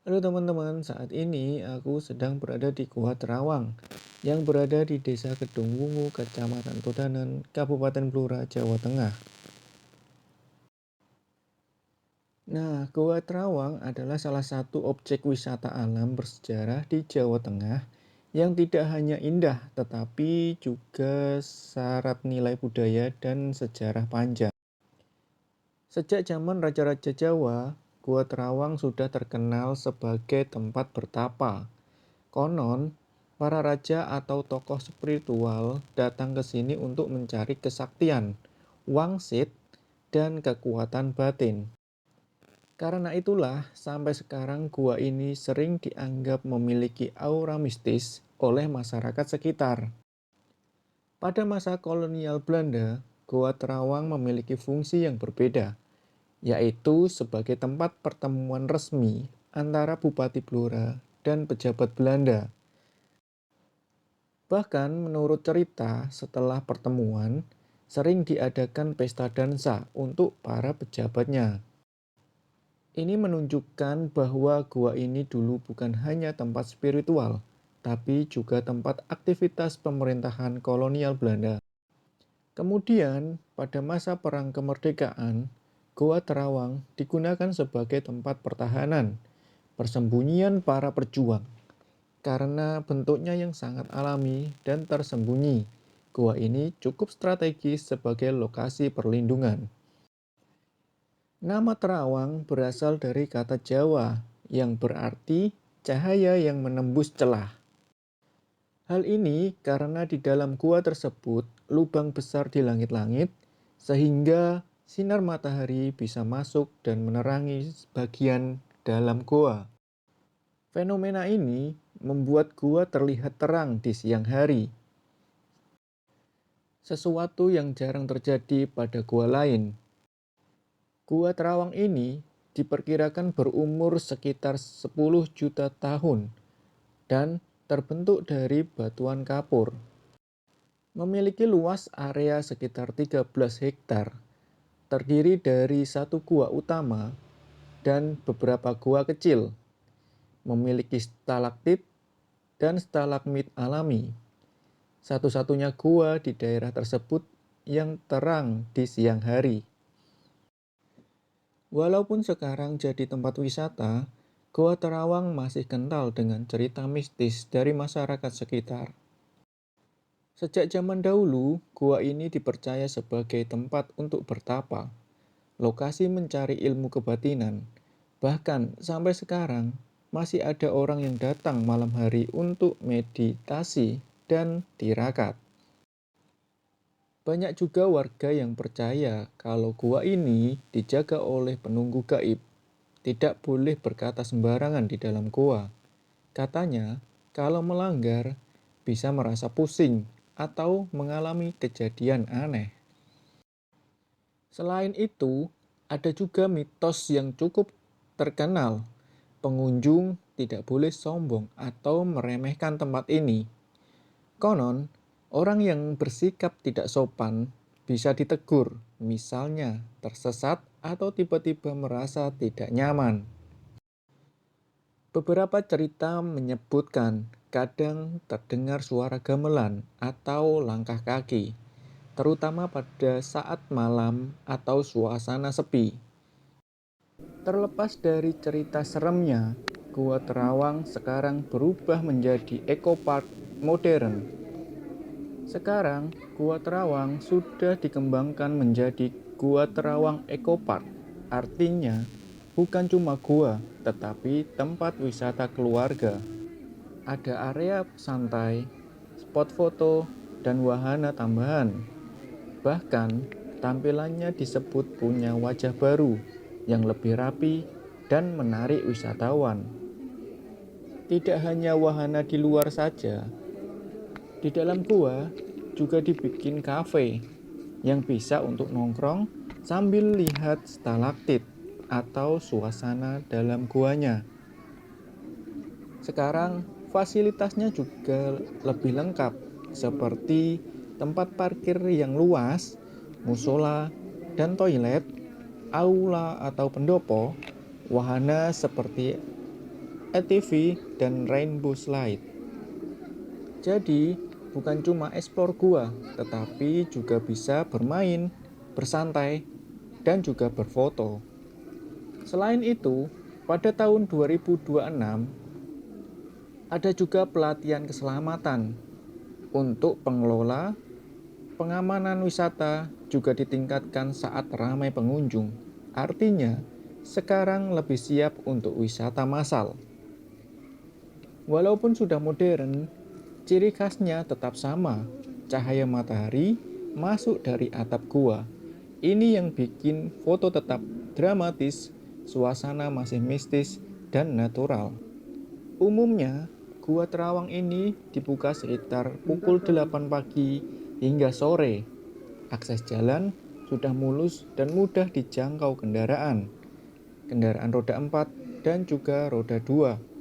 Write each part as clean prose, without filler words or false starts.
Halo teman-teman, saat ini aku sedang berada di Gua Terawang yang berada di Desa Kedung Wungu, Kecamatan Todanan, Kabupaten Blora, Jawa Tengah. Nah, Gua Terawang adalah salah satu objek wisata alam bersejarah di Jawa Tengah yang tidak hanya indah tetapi juga syarat nilai budaya dan sejarah panjang. Sejak zaman Raja-Raja Jawa, Gua Terawang sudah terkenal sebagai tempat bertapa. Konon, para raja atau tokoh spiritual datang ke sini untuk mencari kesaktian, wangsit, dan kekuatan batin. Karena itulah, sampai sekarang gua ini sering dianggap memiliki aura mistis oleh masyarakat sekitar. Pada masa kolonial Belanda, Gua Terawang memiliki fungsi yang berbeda, yaitu sebagai tempat pertemuan resmi antara Bupati Blora dan pejabat Belanda. Bahkan menurut cerita, setelah pertemuan, sering diadakan pesta dansa untuk para pejabatnya. Ini menunjukkan bahwa gua ini dulu bukan hanya tempat spiritual, tapi juga tempat aktivitas pemerintahan kolonial Belanda. Kemudian, pada masa Perang Kemerdekaan, Gua Terawang digunakan sebagai tempat pertahanan, persembunyian para pejuang. Karena bentuknya yang sangat alami dan tersembunyi, gua ini cukup strategis sebagai lokasi perlindungan. Nama Terawang berasal dari kata Jawa yang berarti cahaya yang menembus celah. Hal ini karena di dalam gua tersebut lubang besar di langit-langit sehingga sinar matahari bisa masuk dan menerangi bagian dalam gua. Fenomena ini membuat gua terlihat terang di siang hari, sesuatu yang jarang terjadi pada gua lain. Gua Terawang ini diperkirakan berumur sekitar 10 juta tahun dan terbentuk dari batuan kapur. Memiliki luas area sekitar 13 hektar, terdiri dari satu gua utama dan beberapa gua kecil. Memiliki stalaktit dan stalagmit alami. Satu-satunya gua di daerah tersebut yang terang di siang hari. Walaupun sekarang jadi tempat wisata, Gua Terawang masih kental dengan cerita mistis dari masyarakat sekitar. Sejak zaman dahulu, gua ini dipercaya sebagai tempat untuk bertapa, lokasi mencari ilmu kebatinan. Bahkan sampai sekarang, masih ada orang yang datang malam hari untuk meditasi dan tirakat. Banyak juga warga yang percaya kalau gua ini dijaga oleh penunggu gaib. Tidak boleh berkata sembarangan di dalam gua. Katanya, kalau melanggar bisa merasa pusing atau mengalami kejadian aneh. Selain itu, ada juga mitos yang cukup terkenal. Pengunjung tidak boleh sombong atau meremehkan tempat ini. Konon, orang yang bersikap tidak sopan bisa ditegur, misalnya tersesat atau tiba-tiba merasa tidak nyaman. Beberapa cerita menyebutkan kadang terdengar suara gamelan atau langkah kaki, terutama pada saat malam atau suasana sepi. Terlepas dari cerita seremnya, Gua Terawang sekarang berubah menjadi ekopark modern. Sekarang, Gua Terawang sudah dikembangkan menjadi Gua Terawang Ekopark. Artinya, bukan cuma gua, tetapi tempat wisata keluarga. Ada area santai, spot foto, dan wahana tambahan. Bahkan, tampilannya disebut punya wajah baru yang lebih rapi dan menarik wisatawan. Tidak hanya wahana di luar saja, di dalam gua juga dibikin kafe yang bisa untuk nongkrong sambil lihat stalaktit atau suasana dalam guanya. Sekarang fasilitasnya juga lebih lengkap seperti tempat parkir yang luas, musola dan toilet, aula atau pendopo, wahana seperti ATV, dan rainbow slide. Jadi, bukan cuma eksplor gua, tetapi juga bisa bermain, bersantai, dan juga berfoto. Selain itu, pada tahun 2026, ada juga pelatihan keselamatan untuk pengelola. Pengamanan wisata juga ditingkatkan saat ramai pengunjung. Artinya, sekarang lebih siap untuk wisata massal. Walaupun sudah modern, ciri khasnya tetap sama. Cahaya matahari masuk dari atap gua. Ini yang bikin foto tetap dramatis, suasana masih mistis dan natural. Umumnya, Gua Terawang ini dibuka sekitar pukul 8 pagi hingga sore. Akses jalan sudah mulus dan mudah dijangkau kendaraan roda 4 dan juga roda 2.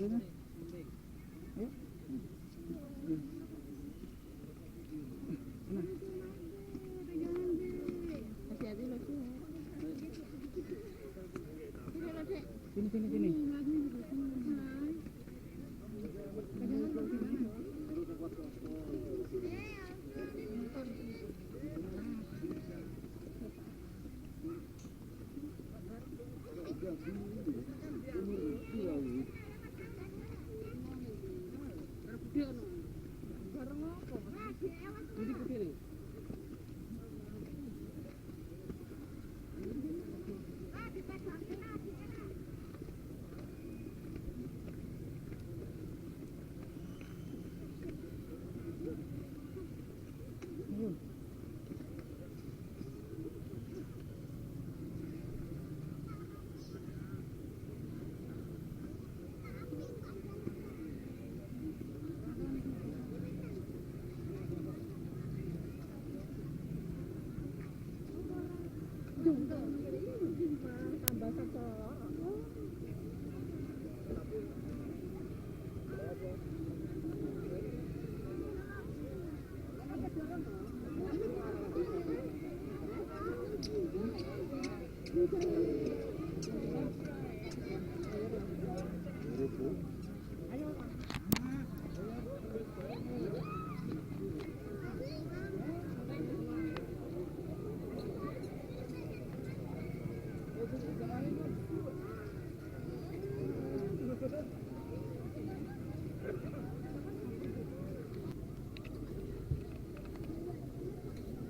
sana. Yuk. Mana? Hati-hati loh sih. Sini sini sini. Jadi kepilih. Ayo. Tambah satu.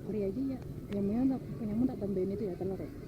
Beri aja ya. Yang mau tak tambahin itu ya telur ya.